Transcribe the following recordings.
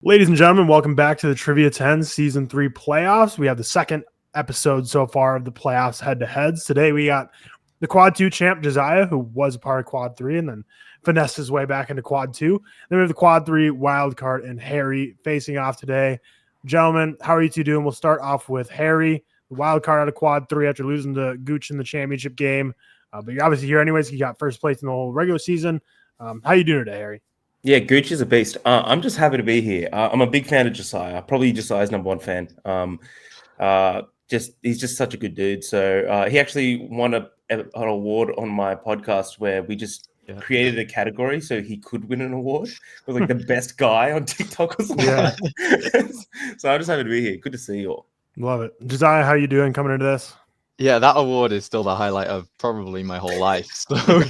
Ladies and gentlemen, welcome back to the Trivia 10 Season 3 playoffs. We have the second episode so far of the playoffs head-to-heads. Today we got the Quad 2 champ, Josiah, who was a part of Quad 3 and then finessed his way back into Quad 2. Then we have the Quad 3 wild card and Harry facing off today. Gentlemen, how are you two doing? We'll start off with Harry, the wild card out of Quad 3 after losing to Gooch in the championship game. But you're obviously here anyways. You got first place in the whole regular season. How you doing today, Harry? Yeah, Gooch is a beast. I'm just happy to be here. I'm a big fan of Josiah. Probably Josiah's number one fan. He's just such a good dude. So he actually won an award on my podcast where we just created a category so he could win an award. It was like the best guy on TikTok or something. Yeah. So I'm just happy to be here. Good to see you all. Love it. Josiah, how you doing coming into this? Yeah, that award is still the highlight of probably my whole life. So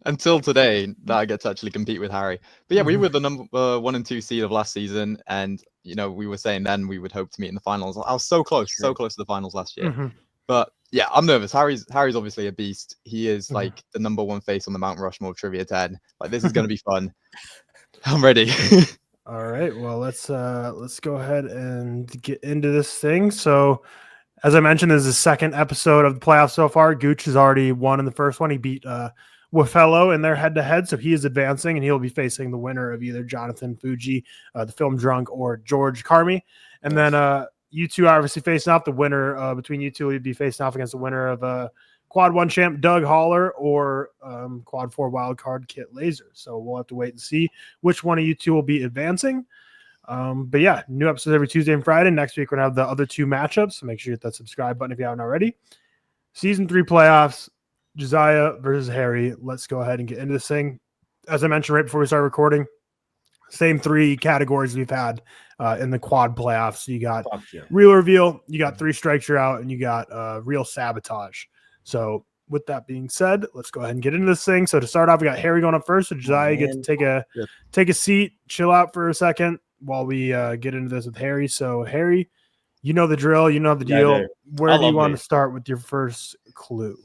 until today, that I get to actually compete with Harry. But yeah, we were the number 1 and 2 seed of last season. And, you know, we were saying then we would hope to meet in the finals. I was so close to the finals last year. But yeah, I'm nervous. Harry's obviously a beast. He is like the number 1 face on the Mount Rushmore Trivia 10. Like, this is going to be fun. I'm ready. All right. Well, let's go ahead and get into this thing. So, as I mentioned, this is the second episode of the playoffs so far. Gooch has already won in the first one. He beat Wafello in their head-to-head, so he is advancing, and he'll be facing the winner of either Jonathan Fuji, the film drunk, or George Carmi. And then you two are obviously facing off. The winner between you two will be facing off against the winner of Quad 1 champ Doug Haller or Quad 4 wildcard Kit Laser. So we'll have to wait and see which one of you two will be advancing. But yeah, new episodes every Tuesday and Friday. Next week, we're going to have the other 2 matchups. So make sure you hit that subscribe button if you haven't already. Season 3 playoffs, Josiah versus Harry. Let's go ahead and get into this thing. As I mentioned right before we start recording, same 3 categories we've had in the quad playoffs. So you got real reveal, you got 3 strikes you're out, and you got real sabotage. So with that being said, let's go ahead and get into this thing. So to start off, we got Harry going up first. So Josiah gets to take a seat, chill out for a second while we get into this with Harry. So, Harry, you know the drill. You know the deal. Yeah, where do you want to start with your first clue?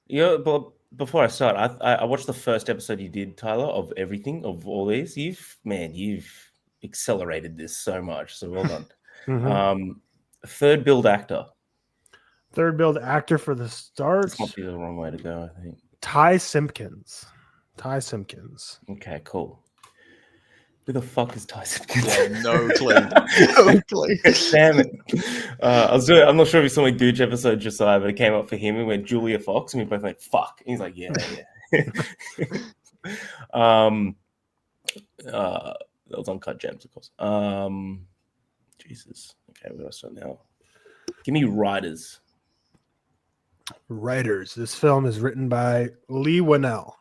Yeah, but before I start, I watched the first episode you did, Tyler, of everything, of all these. You've accelerated this so much. So well done. Third build actor. Third build actor for the start. This might be the wrong way to go, I think. Ty Simpkins. Okay, cool. Who the fuck is Ty Simpkins? Yeah, no clue. No clue. Damn it. I'm not sure if you saw my Gooch episode, Josiah, but it came up for him and went Julia Fox, and we both went, fuck. And he's like, yeah. That was Uncut Gems, of course. Jesus. Okay, where do I start now? Give me writers. This film is written by Lee Winnell.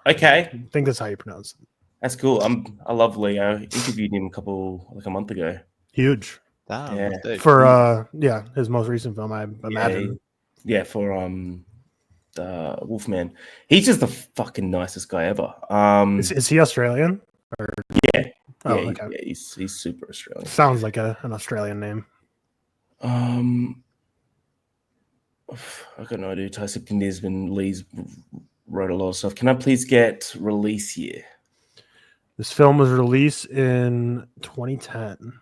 Okay. I think that's how you pronounce it. That's cool. I love Lee. I interviewed him a month ago. Huge. Damn, yeah. For his most recent film, I imagine. Yeah, for the Wolfman. He's just the fucking nicest guy ever. Is he Australian? Or... Yeah. Oh, yeah, okay. He's super Australian. Sounds like an Australian name. I got no idea. Ty Simpkins and Lee's wrote a lot of stuff. Can I please get release year? This film was released in 2010.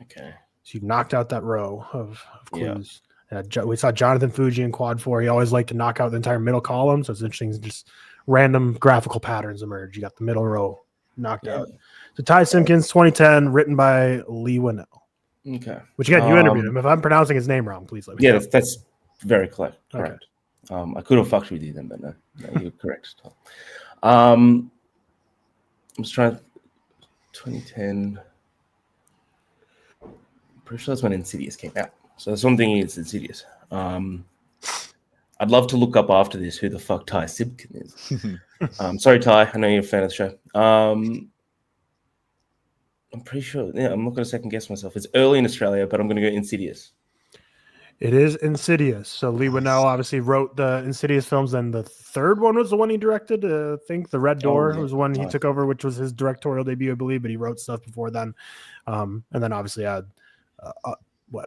Okay. So you've knocked out that row of clues. Yeah. We saw Jonathan Fuji in Quad 4. He always liked to knock out the entire middle column. So it's interesting. Just random graphical patterns emerge. You got the middle row knocked out. So Ty Simpkins, 2010, written by Lee Winnell. Okay. Which again, you interviewed him. If I'm pronouncing his name wrong, please let me know. Yeah, that's very correct. Okay. I could have fucked with you then, but no you're correct. I'm just trying. 2010. I'm pretty sure that's when Insidious came out. So that's one thing is Insidious. I'd love to look up after this who the fuck Ty Simpkins is. Sorry, Ty. I know you're a fan of the show. I'm pretty sure. Yeah, I'm not going to second guess myself. It's early in Australia, but I'm going to go Insidious. It is Insidious. So Lee Winnell obviously wrote the Insidious films. Then the third one was the one he directed. I think The Red Door was one he took over, which was his directorial debut, I believe. But he wrote stuff before then. And then obviously had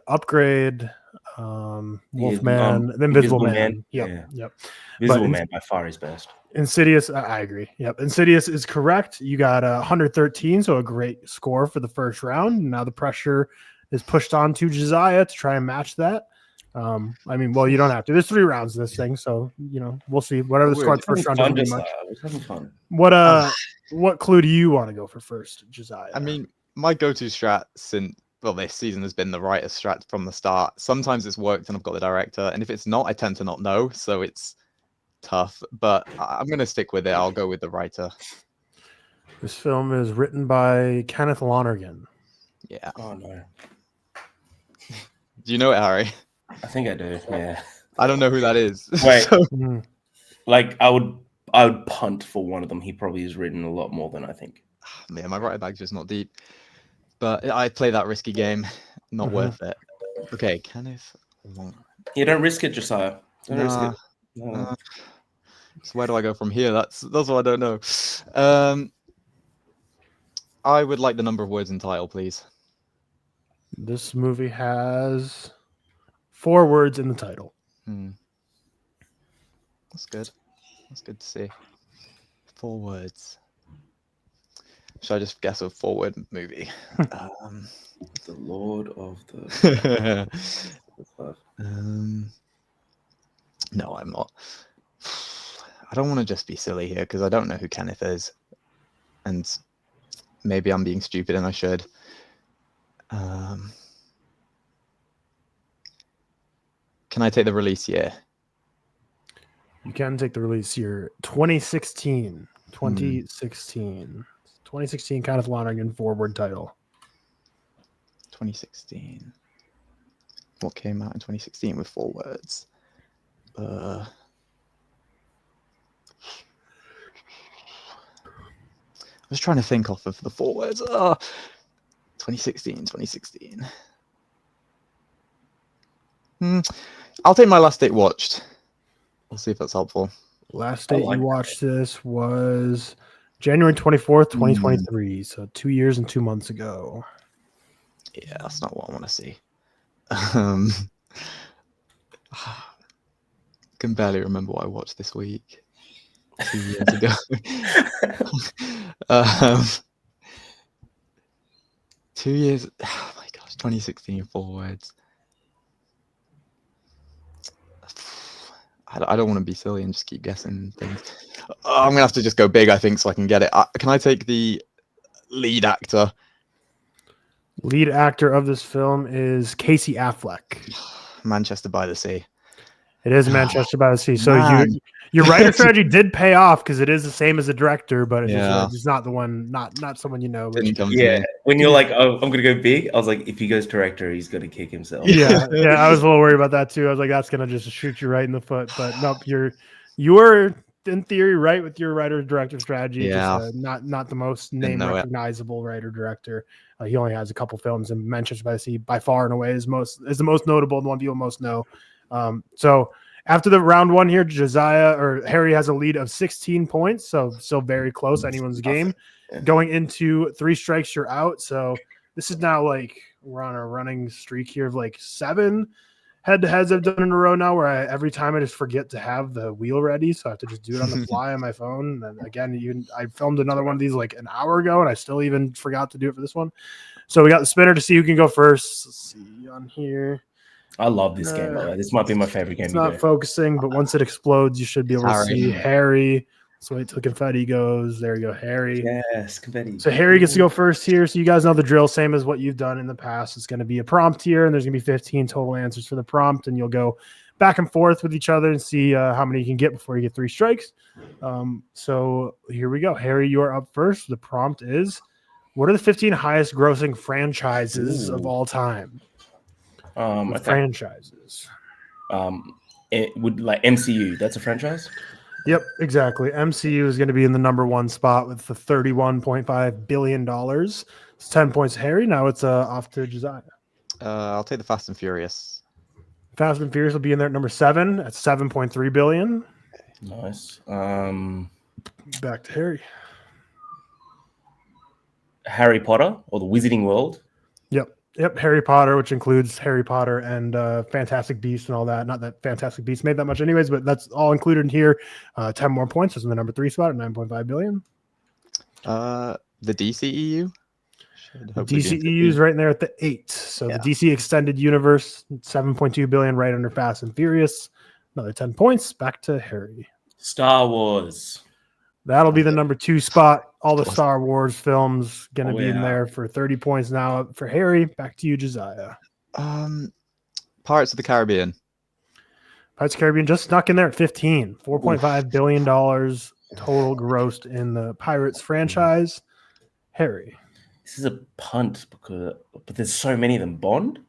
Upgrade, Wolfman, the Invisible Man. Yep. Invisible Man by far is best. Insidious, I agree. Yep. Insidious is correct. You got 113, so a great score for the first round. Now the pressure is pushed on to Josiah to try and match that. You don't have to. There's 3 rounds of this thing, so we'll see. Whatever the score the first round doesn't mean much. Having fun. What clue do you want to go for first, Josiah? I mean, my go-to strat since this season has been the writer strat from the start. Sometimes it's worked and I've got the director, and if it's not, I tend to not know, so it's tough. But I'm gonna stick with it. I'll go with the writer. This film is written by Kenneth Lonergan. Yeah. Oh no. Do you know it, Harry? I think I do. Yeah. I don't know who that is. Wait. I would punt for one of them. He probably has written a lot more than I think. Yeah, my writer bag's just not deep. But I play that risky game. Not worth it. Okay, Kenneth Lonergan. Yeah, don't risk it, Josiah. Don't risk it. So where do I go from here? That's what I don't know. I would like the number of words in title, please. This movie has 4 words in the title. That's good. That's good to see. 4 words. Should I just guess a 4-word movie? The Lord of the... No, I'm not. I don't want to just be silly here because I don't know who Kenneth is. And maybe I'm being stupid and I should. Can I take the release year? You can take the release year. 2016. 2016. 2016 Kenneth Lonergan 4-word title. 2016. What came out in 2016 with 4 words? I was trying to think off of the 4 words. 2016. I'll take my last date watched. We'll see if that's helpful. Last date you watched this was January 24th, 2023. So 2 years and 2 months ago. Yeah, that's not what I want to see. Can barely remember what I watched this week. 2 years ago. 2 years. Oh my gosh, 2016, 4 words. I don't want to be silly and just keep guessing things. I'm gonna have to just go big, I think, so I can get it. Can I take the lead actor? Lead actor of this film is Casey Affleck. Manchester by the Sea. It is Manchester by the Sea. So Man. your writer strategy did pay off because it is the same as the director, but it's Yeah. just not the one, not someone you know. Didn't come to Yeah, me. when you're like, oh, I'm gonna go big, I was like, if he goes director, he's gonna kick himself. Yeah, I was a little worried about that too. I was like, that's gonna just shoot you right in the foot. But nope, you're in theory right with your writer director strategy. Yeah. Just, not the most name know it. recognizable writer director. He only has a couple films, and Manchester by the Sea by far and away is the most notable, the one people most know. So after the round 1 here, Harry has a lead of 16 points, so still very close. Anyone's game. Yeah. Going into 3 strikes, you're out. So this is now like we're on a running streak here of like 7 head-to-heads I've done in a row now, where every time I just forget to have the wheel ready, so I have to just do it on the fly on my phone. And again, I filmed another one of these like an hour ago, and I still even forgot to do it for this one. So we got the spinner to see who can go first. Let's see on here. I love this game. By the way. This might be my favorite game. It's not focusing, but once it explodes, you should be able to see Harry. So wait till confetti goes. There you go, Harry. Yes, confetti. So Harry gets to go first here. So you guys know the drill, same as what you've done in the past. It's going to be a prompt here, and there's going to be 15 total answers for the prompt, and you'll go back and forth with each other and see how many you can get before you get 3 strikes. So here we go. Harry, you're up first. The prompt is, what are the 15 highest grossing franchises of all time? Franchises. It would like MCU. That's a franchise. Yep, exactly. MCU is going to be in the number 1 spot with the $31.5 billion. It's 10 points to Harry. Now it's off to Josiah. I'll take the Fast and Furious. Fast and Furious will be in there at number 7 at $7.3 billion. Nice. Back to Harry. Harry Potter or the Wizarding World. Yep. Yep, Harry Potter, which includes Harry Potter and Fantastic Beasts and all that. Not that Fantastic Beasts made that much anyways, but that's all included in here. 10 more points is in the number 3 spot at 9.5 billion. The DCEU? DCEU is right in there at the 8. So the DC Extended Universe, 7.2 billion, right under Fast and Furious. Another 10 points. Back to Harry. Star Wars. That'll be the number 2 spot. All the Star Wars films going to be in there for 30 points now for Harry. Back to you, Josiah. Pirates of the Caribbean. Pirates of the Caribbean just snuck in there at 15. $4.5 billion total grossed in the Pirates franchise. Harry. This is a punt but there's so many of them. Bond?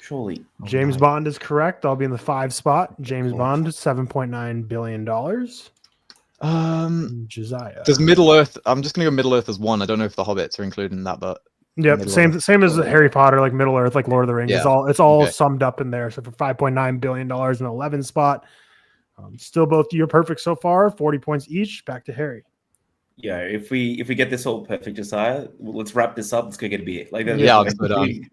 Surely. James Bond is correct. I'll be in the 5 spot. James Bond, $7.9 billion. Josiah. Does Middle Earth? I'm just gonna go Middle Earth as 1. I don't know if the Hobbits are included in that, but yep, same as Harry Potter, like Middle Earth, like Lord of the Rings. Yeah. It's all summed up in there. So for $5.9 billion in 11 spot, still both you're perfect so far. 40 points each. Back to Harry. Yeah, if we get this all perfect, Josiah, let's wrap this up. Let's go get a beer. Like that. Yeah, I'll just go down.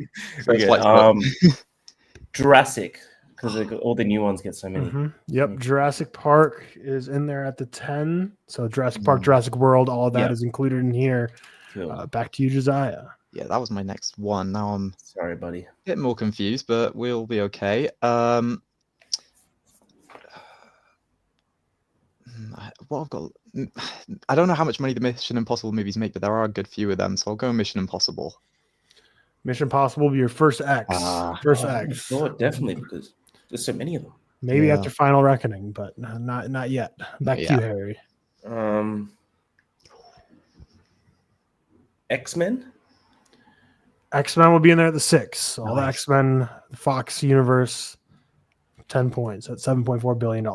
Jurassic, because all the new ones get so many. Mm-hmm. Yep, Jurassic Park is in there at the 10. So Jurassic Park, Jurassic World, all of that is included in here. Cool. Back to you, Josiah. Yeah, that was my next one. Now I'm sorry, buddy. a bit more confused, but we'll be okay. What I've got, I don't know how much money the Mission Impossible movies make, but there are a good few of them, so I'll go Mission Impossible. Mission Impossible will be your first X. X. Oh, definitely, because there's so many of them. Maybe after Final Reckoning, but not yet. Back to you, Harry. X-Men? X-Men will be in there at the 6. All the X-Men, the Fox universe, 10 points at $7.4 billion.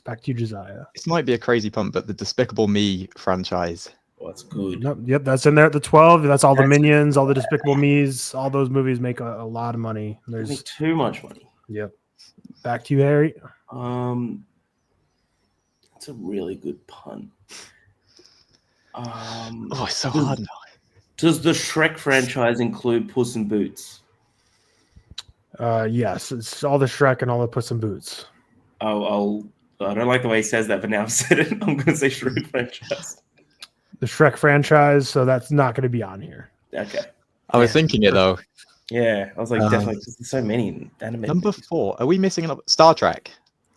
Back to you, Josiah. This might be a crazy pump, but the Despicable Me franchise. Oh, that's good. Yep, that's in there at the 12. That's all the Minions, all the Despicable Me's. All those movies make a lot of money. There's too much money. Yep. Back to you, Harry. It's a really good pun. It's so hard now. Does the Shrek franchise include Puss in Boots? Yes, it's all the Shrek and all the Puss in Boots. I don't like the way he says that, but now I've said it. I'm going to say Shrek franchise. The Shrek franchise, so that's not going to be on here. Okay. I was thinking it though. Yeah, I was like, definitely. There's so many animated. Number 4. Are we missing Star Trek?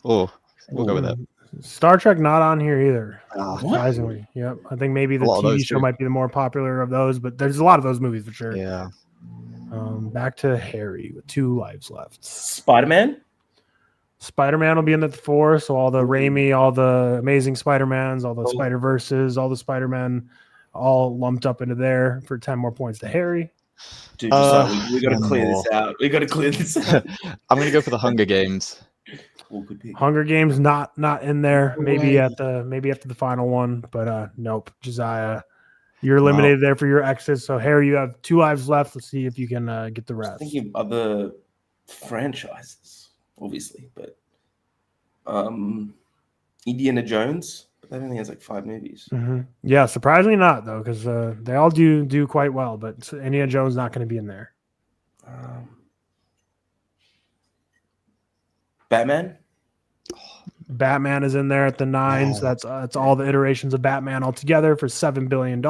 Oh, we'll go with it. Star Trek not on here either. Surprisingly. Yep. I think maybe the TV show might be the more popular of those, but there's a lot of those movies for sure. Yeah. Back to Harry with 2 lives left. Spider-Man will be in the 4, so all the Raimi, all the Amazing Spider-Mans, all the Spider-Verses, all the Spider-Men, all lumped up into there for 10 more points to Harry. Dude, we got to clear this out. I'm going to go for the Hunger Games. Hunger Games not in there. Maybe after the final one, but nope. Josiah, you're eliminated there for your exit. So Harry, you have 2 lives left. Let's see if you can get the rest. Thinking of other franchises, obviously, but Indiana Jones, but that only has like 5 movies. Mm-hmm. Yeah, surprisingly not though, because they all do quite well. But Indiana Jones not going to be in there. Batman is in there at the 9. So that's all the iterations of Batman altogether for $7 billion.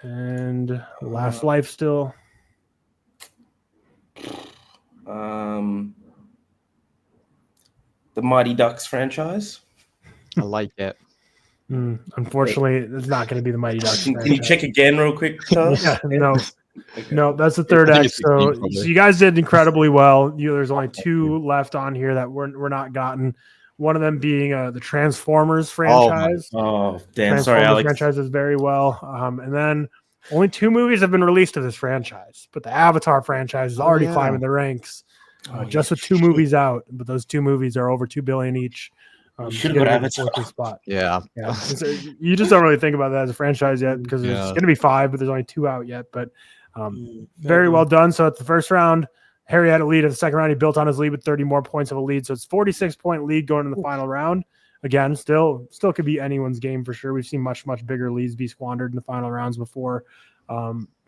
And Last Life still. The Mighty Ducks franchise. I like it. Unfortunately, it's not going to be the Mighty Ducks. Can you check again real quick, Charles? No, that's the 3rd X. So you guys did incredibly well. There's only 2 left on here that we're not gotten. One of them being the Transformers franchise. Oh, damn! Transformers Sorry, Alex. Franchise is very well. And then only 2 movies have been released of this franchise, but the Avatar franchise is already climbing the ranks. Just with 2 movies out, but those 2 movies are over $2 billion each. Should have got Avatar. Spot. Yeah. You just don't really think about that as a franchise yet because there's going to be 5, but there's only 2 out yet. But very well done. So at the first round, Harry had a lead. At the second round, he built on his lead with 30 more points of a lead. So it's 46-point lead going in the final round. Again, still could be anyone's game for sure. We've seen much bigger leads be squandered in the final rounds before.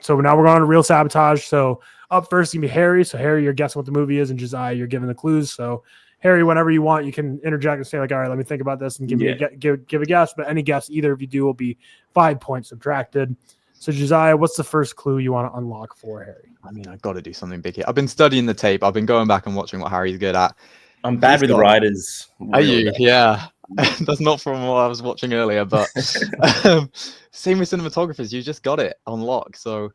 So now we're going to Real Sabotage. So up first, gonna be Harry. So Harry, you're guessing what the movie is, and Josiah, you're giving the clues. So Harry, whenever you want, you can interject and say like, all right, let me think about this and give me give a guess. But any guess either of you do will be 5 points subtracted. So Josiah, what's the first clue you want to unlock for Harry? I mean, I've got to do something big here. I've been studying the tape. I've been going back and watching what Harry's good at. I'm bad with writers. Are you? Yeah. That's not from what I was watching earlier, but same with cinematographers. You just got it on lock. So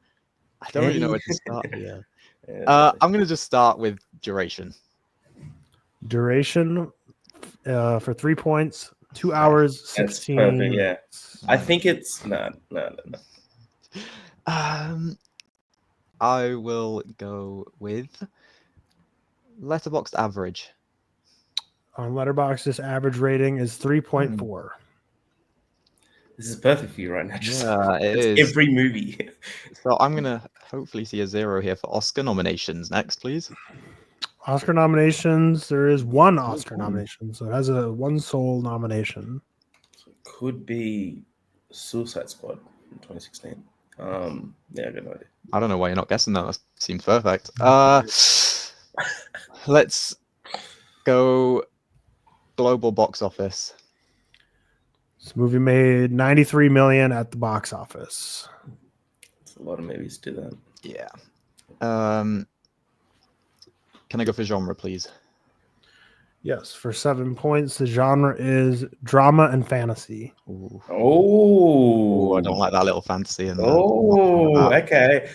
I don't really know where to start here. I'm going to just start with duration. Duration for 3 points, 2 hours, 16. That's perfect, yeah. I think it's no. I will go with Letterboxd average. On Letterboxd, this average rating is 3.4. This is perfect for you right now. Yeah, it is. Every movie. So I'm going to hopefully see a 0 here for Oscar nominations. Next, please. Oscar nominations. There is one Oscar nomination. So it has a one sole nomination. So it could be Suicide Squad in 2016. Yeah, I got no idea. I don't know why you're not guessing that. That seems perfect. Let's go global box office. This movie made $93 million at the box office. It's a lot of movies do that. Yeah. Can I go for genre, please? Yes, for 7 points. The genre is drama and fantasy. Ooh. Oh, I don't like that little fantasy. Okay.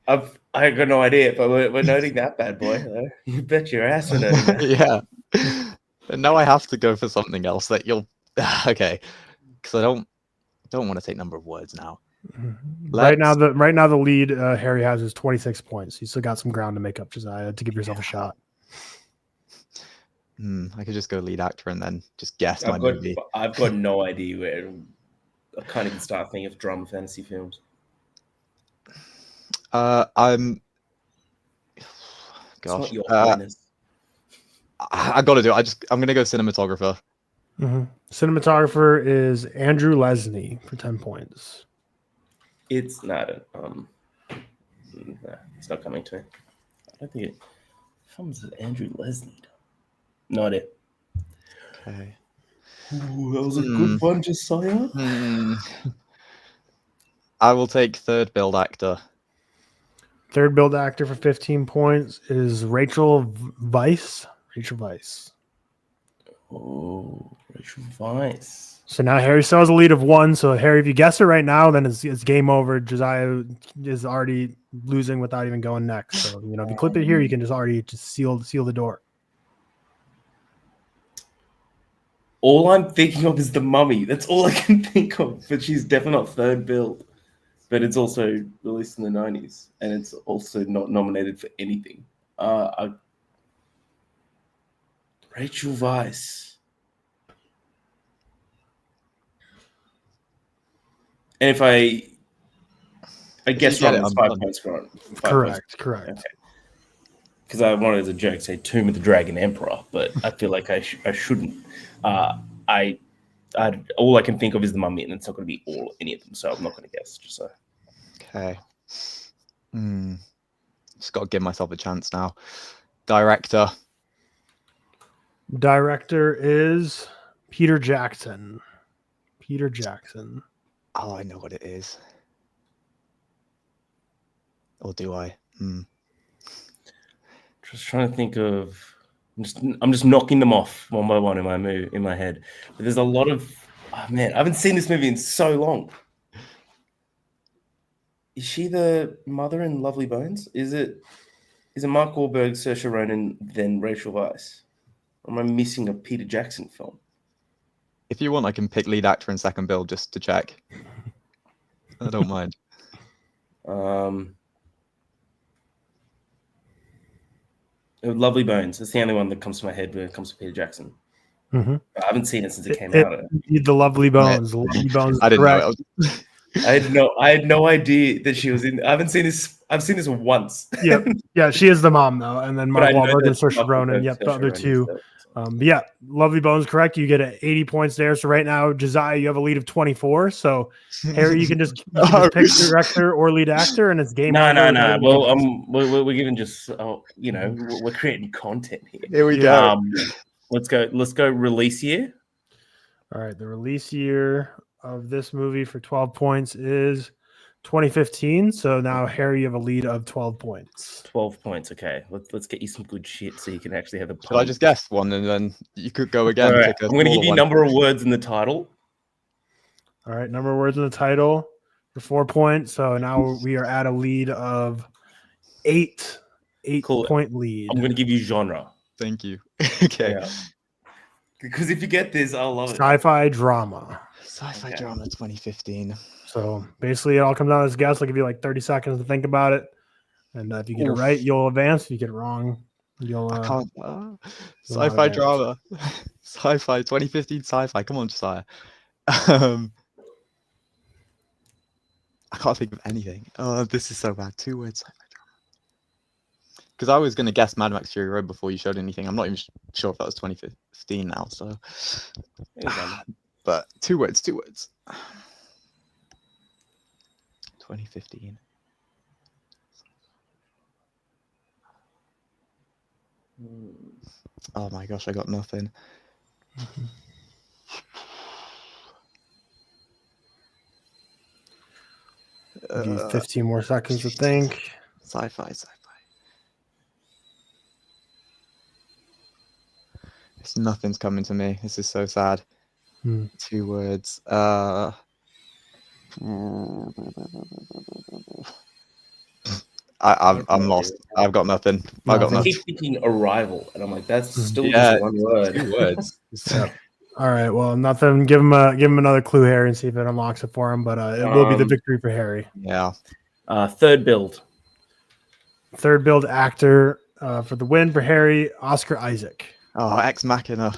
I got no idea, but we're noting that bad boy. You bet your ass we're noting that. Yeah. And now I have to go for something else that you'll. Okay, because I don't want to take number of words now. Right now, the lead Harry has is 26 points. You still got some ground to make up, Josiah, to give yourself a shot. I could just go lead actor and then just guess my movie. I've got no idea where. I can't even start thinking of drama fantasy films. I'm. Gosh, it's not your I got to do it. I'm gonna go cinematographer. Cinematographer is Andrew Lesney for 10 points. It's not it's not coming to me. I don't think it comes with Andrew Lesney. Not it. Okay. Ooh, that was a good one, Josiah. I will take third build actor. Third build actor for 15 points is Rachel Weisz. Rachel Weisz. Oh, Rachel Weisz. So now Harry still has a lead of 1. So Harry, if you guess it right now, then it's game over. Josiah is already losing without even going next. So if you clip it here, you can just seal the door. All I'm thinking of is The Mummy. That's all I can think of. But she's definitely not third build. But it's also released in the 90s, and it's also not nominated for anything. Rachel Weisz. And if I guess wrong, it's 5 points gone. Correct. Okay. Because I wanted as a joke to say Tomb of the Dragon Emperor, but I feel like I shouldn't. All I can think of is The Mummy, and it's not going to be any of them, so I'm not going to guess. Just so. Okay. Just got to give myself a chance now. Director. Director is Peter Jackson. Peter Jackson. Oh, I know what it is. Or do I? Just trying to think of. I'm just knocking them off one by one in my head. But there's a lot of. Oh man, I haven't seen this movie in so long. Is she the mother in Lovely Bones? Is it Mark Wahlberg, Saoirse Ronan, then Rachel Weisz? Or am I missing a Peter Jackson film? If you want, I can pick lead actor and second build just to check. I don't mind. Lovely Bones. That's the only one that comes to my head when it comes to Peter Jackson. I haven't seen it since it came out. The Lovely Bones. The Lovely Bones. I didn't know. I had no idea that she was in. I haven't seen this. I've seen this once. Yeah, she is the mom though, and then Mark Wahlberg and Saoirse Ronan. Yep, the other two. But yeah, Lovely Bones correct. You get 80 points there. So right now, Josiah, you have a lead of 24. So Harry, you can just pick director or lead actor, and it's game over. No. Well, we're giving just we're creating content here. Here we go. Let's go. Release year. All right, the release year of this movie for 12 points is 2015. So now, Harry, you have a lead of 12 points. 12 points. Okay, let's get you some good shit so you can actually have a. Should I just guess one and then you could go again? Right. I'm going to give you number of words in the title. All right, number of words in the title for 4 points. So now we are at a lead of 8 Cool. point lead. I'm going to give you genre. Thank you. Okay. Yeah. Because if you get this, I'll love it. Sci-fi drama. Sci-fi drama 2015. So basically, it all comes down to this guess. I'll give you like 30 seconds to think about it. And if you get it right, you'll advance. If you get it wrong, you'll. I can't. Sci-fi drama. Sci-fi 2015 sci-fi. Come on, Josiah. I can't think of anything. Oh, this is so bad. 2 words. Sci-fi drama. Because I was going to guess Mad Max Fury Road before you showed anything. I'm not even sure if that was 2015 now. So, but 2 words. 2015. Oh my gosh, I got nothing. Give you 15 more seconds to think. Sci-fi. Nothing's coming to me. This is so sad. 2 words. I'm lost. I've got nothing. I keep thinking Arrival, and I'm like, that's still just 1 word. 2 words. All right. Well, nothing. Give him another clue, Harry, and see if it unlocks it for him. But it will be the victory for Harry. Yeah. Third build actor for the win for Harry. Oscar Isaac. Oh, Ex Machina.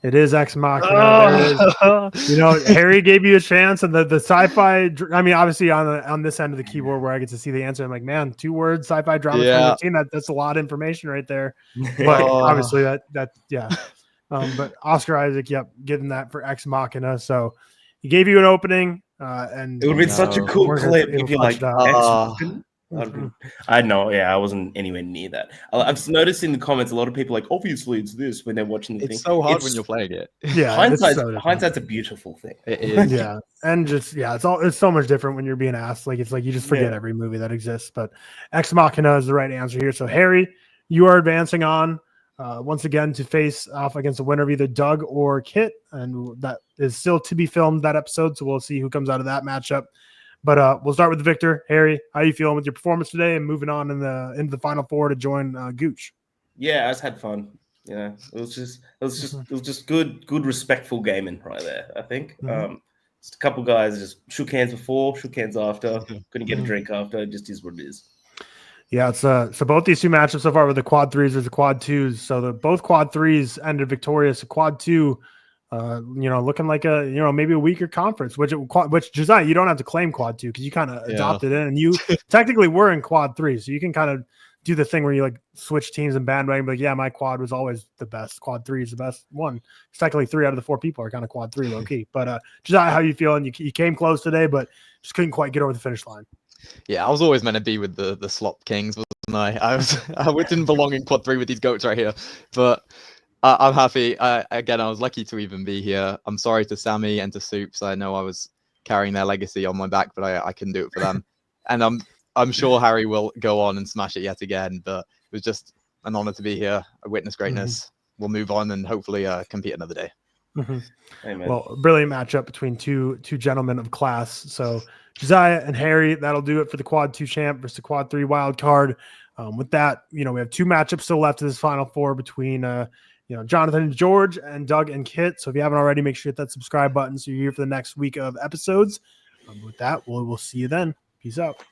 It is Ex Machina. Harry gave you a chance, and the sci-fi. I mean, obviously on this end of the keyboard where I get to see the answer, I'm like, man, 2 words sci-fi drama. Yeah. That's a lot of information right there. But obviously yeah. But Oscar Isaac, getting that for Ex Machina. So he gave you an opening, and it would have been such a cool clip if you're like, I know, I wasn't anywhere near that. I've noticed in the comments a lot of people like, obviously it's this when they're watching the thing. It's so hard when you're playing it. Yeah, hindsight's a beautiful thing. It is. Yeah, and it's so much different when you're being asked. Like it's like you just forget every movie that exists. But Ex Machina is the right answer here. So Harry, you are advancing on once again to face off against the winner of either Doug or Kit, and that is still to be filmed, that episode. So we'll see who comes out of that matchup. But we'll start with the victor, Harry. How are you feeling with your performance today, and moving on into the final 4 to join Gooch? Yeah, I just had fun. It was just good, respectful gaming right there. I think just a couple guys just shook hands before, shook hands after, couldn't get a drink after. It just is what it is. Yeah, it's so both these 2 matchups so far were the quad 3s versus the quad 2s. So both quad 3s ended victorious. The quad 2. Looking like maybe a weaker conference, which Josiah, you don't have to claim quad 2 because you kind of adopted it, and you technically were in quad 3, so you can kind of do the thing where you like switch teams and bandwagon. But my quad was always the best. Quad 3 is the best one. It's technically 3 out of the 4 people are kind of quad 3 low key. But Josiah, how you feeling? You came close today, but just couldn't quite get over the finish line. Yeah, I was always meant to be with the slop kings, wasn't I? I didn't belong in quad 3 with these goats right here, but. I'm happy. I was lucky to even be here. I'm sorry to Sammy and to Soups. I know I was carrying their legacy on my back, but I couldn't do it for them. And I'm sure Harry will go on and smash it yet again. But it was just an honor to be here. I witnessed greatness. We'll move on and hopefully compete another day. Amen. Well, brilliant matchup between two gentlemen of class. So Josiah and Harry, that'll do it for the quad 2 champ versus the quad 3 wild card. With that, we have 2 matchups still left in this final 4 between Jonathan and George and Doug and Kit. So if you haven't already, make sure you hit that subscribe button so you're here for the next week of episodes. With that, we'll see you then. Peace out.